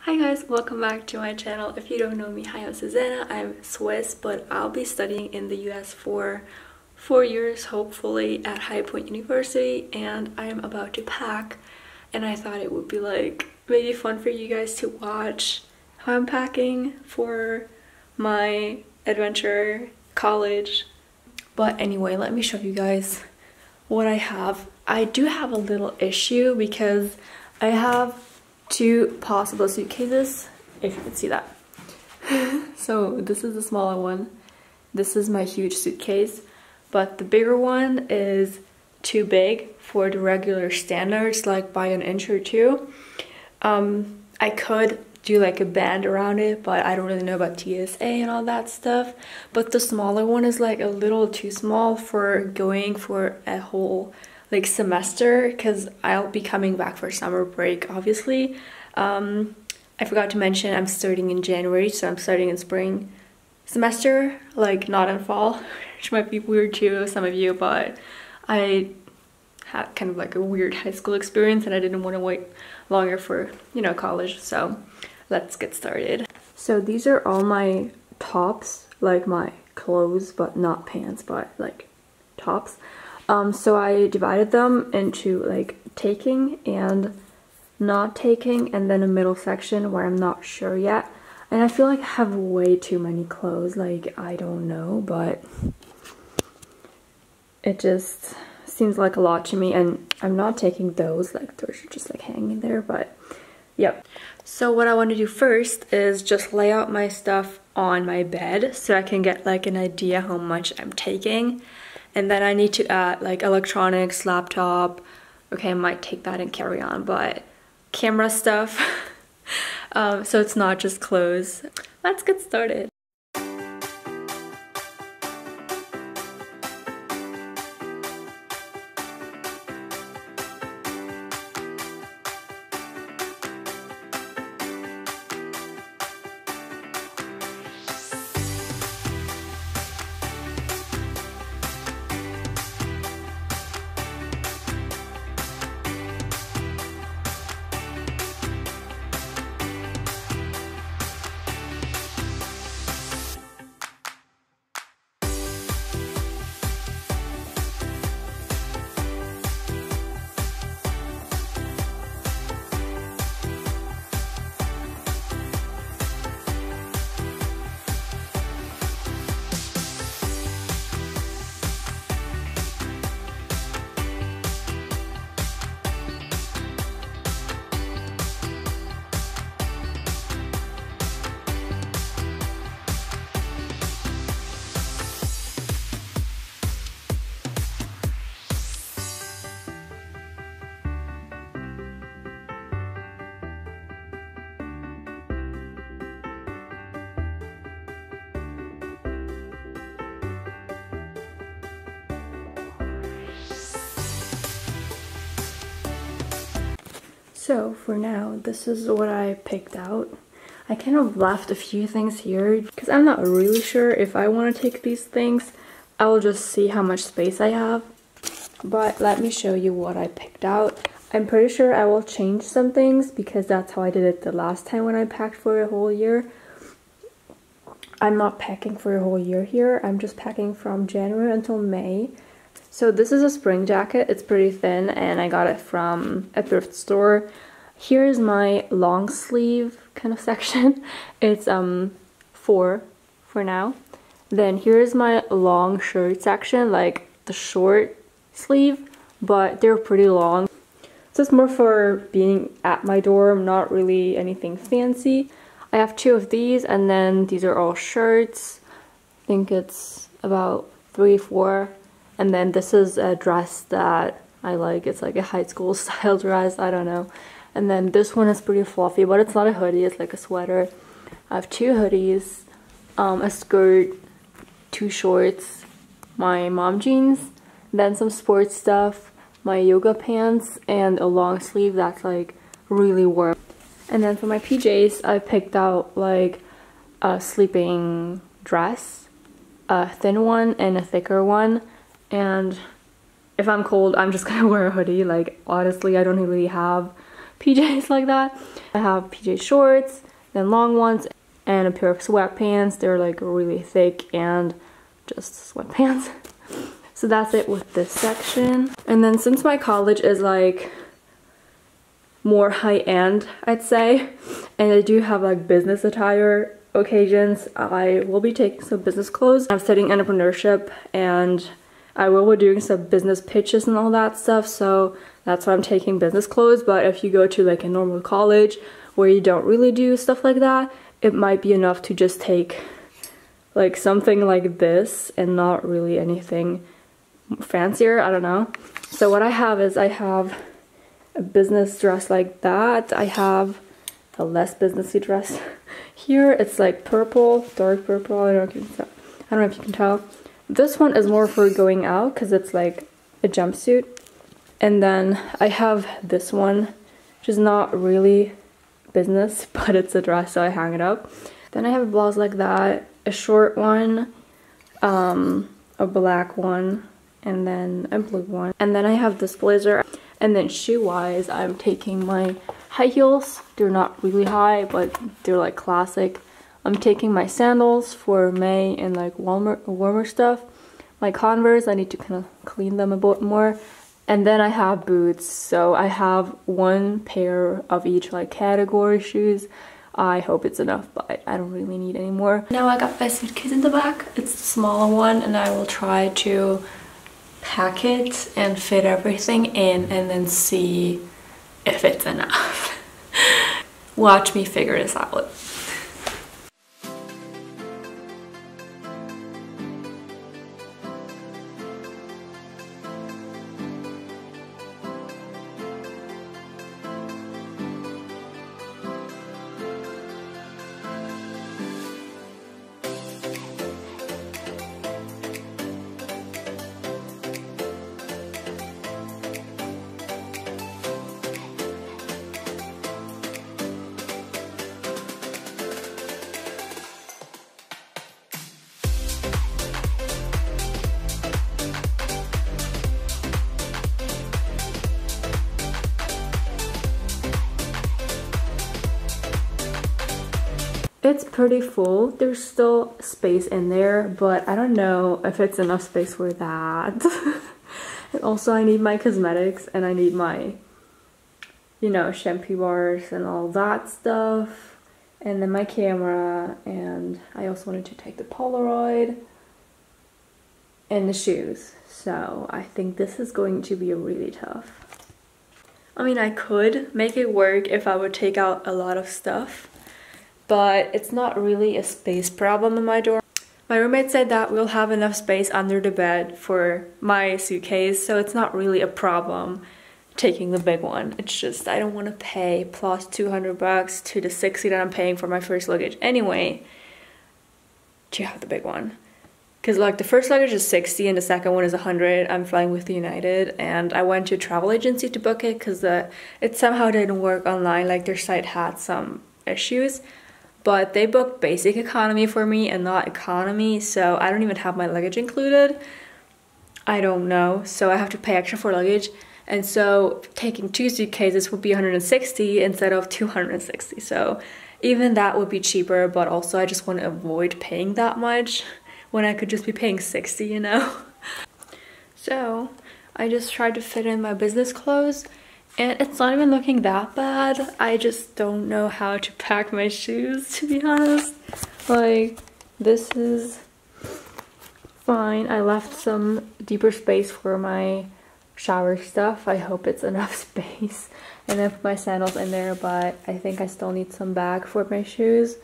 Hi guys, welcome back to my channel. If you don't know me, hi, I'm Zsuzsanna. I'm Swiss, but I'll be studying in the US for 4 years, hopefully, at High Point University, and I am about to pack, and I thought it would be like maybe fun for you guys to watch how I'm packing for my adventure college. But anyway, let me show you guys what I have. I do have a little issue because I have two possible suitcases, if you can see that. So this is the smaller one. This is my huge suitcase, but the bigger one is too big for the regular standards, like by an inch or two. I could do like a band around it, but I don't really know about TSA and all that stuff. But the smaller one is like a little too small for going for a whole like semester, because I'll be coming back for summer break, obviously. I forgot to mention I'm starting in January, so I'm starting in spring semester, like not in fall, which might be weird to some of you, but I had kind of like a weird high school experience and I didn't want to wait longer for, you know, college. So let's get started. So these are all my tops, like my clothes, but not pants, but like tops. So I divided them into like taking and not taking, and then a middle section where I'm not sure yet. And I feel like I have way too many clothes, like I don't know, but it just seems like a lot to me, and I'm not taking those, like those are just like hanging there, but yep. So what I want to do first is just lay out my stuff on my bed so I can get like an idea how much I'm taking. And then I need to add like electronics, laptop. Okay, I might take that and carry on, but camera stuff. So it's not just clothes. Let's get started. So for now, this is what I picked out. I kind of left a few things here because I'm not really sure if I want to take these things. I will just see how much space I have. But let me show you what I picked out. I'm pretty sure I will change some things because that's how I did it the last time when I packed for a whole year. I'm not packing for a whole year here. I'm just packing from January until May. So this is a spring jacket. It's pretty thin and I got it from a thrift store. Here is my long sleeve kind of section. It's 4 for now. Then here is my long shirt section, like the short sleeve, but they're pretty long. So it's more for being at my dorm, not really anything fancy. I have 2 of these, and then these are all shirts. I think it's about 3, 4. And then this is a dress that I like. It's like a high school style dress, I don't know. And then this one is pretty fluffy, but it's not a hoodie, it's like a sweater. I have 2 hoodies, a skirt, 2 shorts, my mom jeans, then some sports stuff, my yoga pants, and a long sleeve that's like really warm. And then for my PJs, I picked out like a sleeping dress, a thin one and a thicker one. And if I'm cold, I'm just gonna wear a hoodie. Like honestly, I don't really have PJs like that. I have PJ shorts, then long ones, and a pair of sweatpants. They're like really thick and just sweatpants. So that's it with this section. And then since my college is like more high-end, I'd say, and I do have like business attire occasions, I will be taking some business clothes. I'm studying entrepreneurship and I will be doing some business pitches and all that stuff, so that's why I'm taking business clothes. But if you go to like a normal college where you don't really do stuff like that, it might be enough to just take like something like this and not really anything fancier, I don't know. So what I have is I have a business dress like that. I have a less businessy dress here. It's like purple, dark purple. I don't know if you can tell. This one is more for going out because it's like a jumpsuit. And then I have this one, which is not really business, but it's a dress, so I hang it up. Then I have a blouse like that, a short one, a black one, and then a blue one. And then I have this blazer. And then shoe-wise, I'm taking my high heels. They're not really high, but they're like classic. I'm taking my sandals for May and like warmer stuff. My Converse, I need to kind of clean them a bit more. And then I have boots. So I have one pair of each like category shoes. I hope it's enough, but I don't really need any more. Now I got my suitcase in the back. It's the smaller one, and I will try to pack it and fit everything in and then see if it's enough. Watch me figure this out. It's pretty full. There's still space in there, but I don't know if it's enough space for that. And also I need my cosmetics and I need my, you know, shampoo bars and all that stuff. And then my camera, and I also wanted to take the Polaroid and the shoes. So I think this is going to be really tough. I mean, I could make it work if I would take out a lot of stuff, but it's not really a space problem in my dorm. My roommate said that we'll have enough space under the bed for my suitcase, so it's not really a problem taking the big one. It's just I don't want to pay plus 200 bucks to the 60 that I'm paying for my first luggage anyway to have the big one. Because like the first luggage is 60 and the second one is 100. I'm flying with United, and I went to a travel agency to book it because it somehow didn't work online. Like their site had some issues. But they booked basic economy for me and not economy, so I don't even have my luggage included. I don't know, so I have to pay extra for luggage. And so taking 2 suitcases would be 160 instead of 260. So even that would be cheaper, but also I just want to avoid paying that much when I could just be paying 60, you know? So I just tried to fit in my business clothes. And it's not even looking that bad. I just don't know how to pack my shoes, to be honest. Like, this is fine. I left some deeper space for my shower stuff. I hope it's enough space. And I put my sandals in there, but I think I still need some bag for my shoes.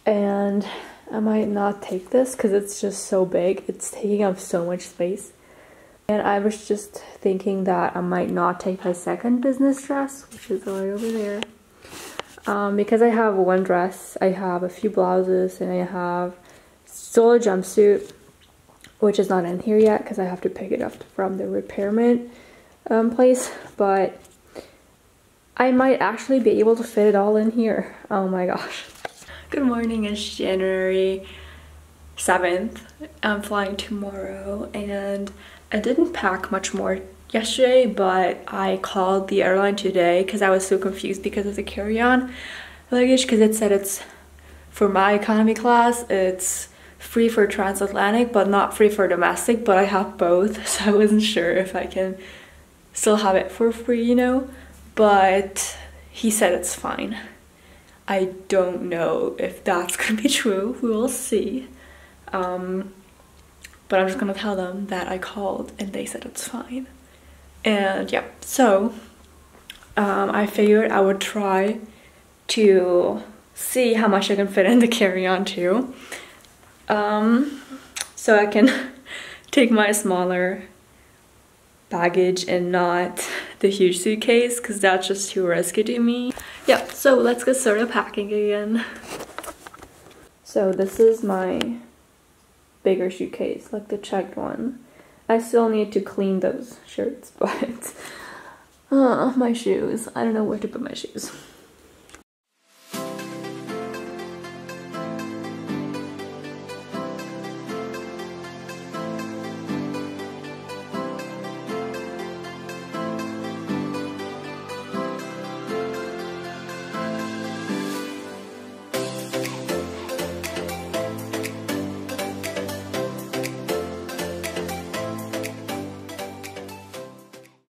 And I might not take this because it's just so big. It's taking up so much space. And I was just thinking that I might not take my second business dress, which is right over there. Because I have one dress, I have a few blouses, and I have still a jumpsuit, which is not in here yet because I have to pick it up from the repairment place. But I might actually be able to fit it all in here. Oh my gosh. Good morning, it's January 7th. I'm flying tomorrow, and I didn't pack much more yesterday, but I called the airline today because I was so confused because of the carry-on luggage, because it said it's for my economy class, it's free for transatlantic but not free for domestic, but I have both, so I wasn't sure if I can still have it for free, you know, but he said it's fine. I don't know if that's gonna be true, we will see. But I'm just gonna tell them that I called and they said it's fine. And yeah, so I figured I would try to see how much I can fit in the carry-on too. So I can take my smaller baggage and not the huge suitcase, because that's just too risky to me. Yeah, so let's get started packing again. So this is my bigger suitcase, like the checked one. I still need to clean those shirts, but my shoes. I don't know where to put my shoes.